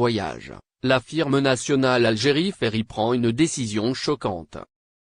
voyages, la firme nationale Algérie Ferry prend une décision choquante.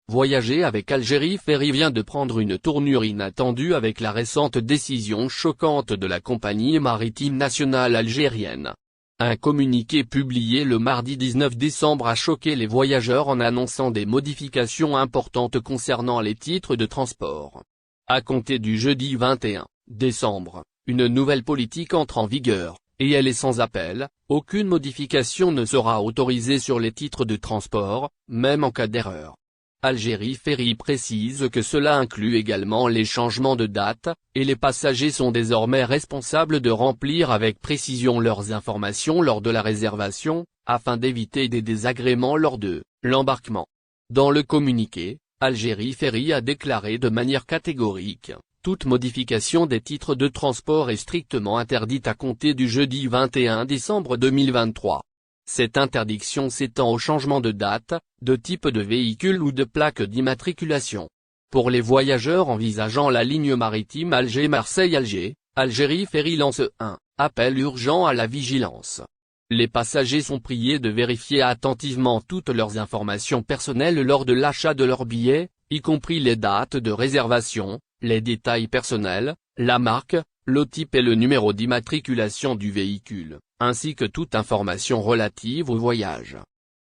Voyager avec Algérie Ferry vient de prendre une tournure inattendue avec la récente décision choquante de la compagnie maritime nationale algérienne. Un communiqué publié le mardi 19 décembre a choqué les voyageurs en annonçant des modifications importantes concernant les titres de transport. À compter du jeudi 21 décembre, une nouvelle politique entre en vigueur, et elle est sans appel. Aucune modification ne sera autorisée sur les titres de transport, même en cas d'erreur. Algérie Ferry précise que cela inclut également les changements de date, et les passagers sont désormais responsables de remplir avec précision leurs informations lors de la réservation, afin d'éviter des désagréments lors de l'embarquement. Dans le communiqué, Algérie Ferry a déclaré de manière catégorique: toute modification des titres de transport est strictement interdite à compter du jeudi 21 décembre 2023. Cette interdiction s'étend au changement de date, de type de véhicule ou de plaque d'immatriculation. Pour les voyageurs envisageant la ligne maritime Alger-Marseille-Alger, Algérie Ferry lance un appel urgent à la vigilance. Les passagers sont priés de vérifier attentivement toutes leurs informations personnelles lors de l'achat de leur billet, y compris les dates de réservation, les détails personnels, la marque, le type et le numéro d'immatriculation du véhicule, ainsi que toute information relative au voyage.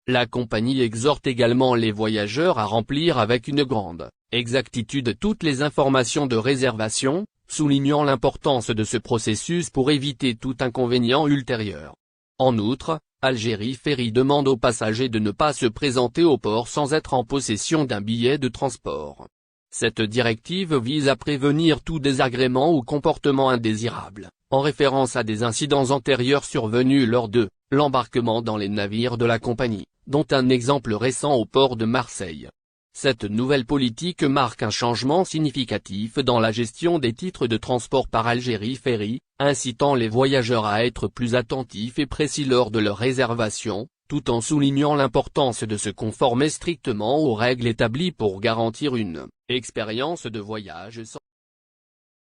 La compagnie exhorte également les voyageurs à remplir avec une grande exactitude toutes les informations de réservation, soulignant l'importance de ce processus pour éviter tout inconvénient ultérieur. En outre, Algérie Ferry demande aux passagers de ne pas se présenter au port sans être en possession d'un billet de transport. Cette directive vise à prévenir tout désagrément ou comportement indésirable, en référence à des incidents antérieurs survenus lors de l'embarquement dans les navires de la compagnie, dont un exemple récent au port de Marseille. Cette nouvelle politique marque un changement significatif dans la gestion des titres de transport par Algérie Ferry, incitant les voyageurs à être plus attentifs et précis lors de leur réservation, tout en soulignant l'importance de se conformer strictement aux règles établies pour garantir une expérience de voyage sans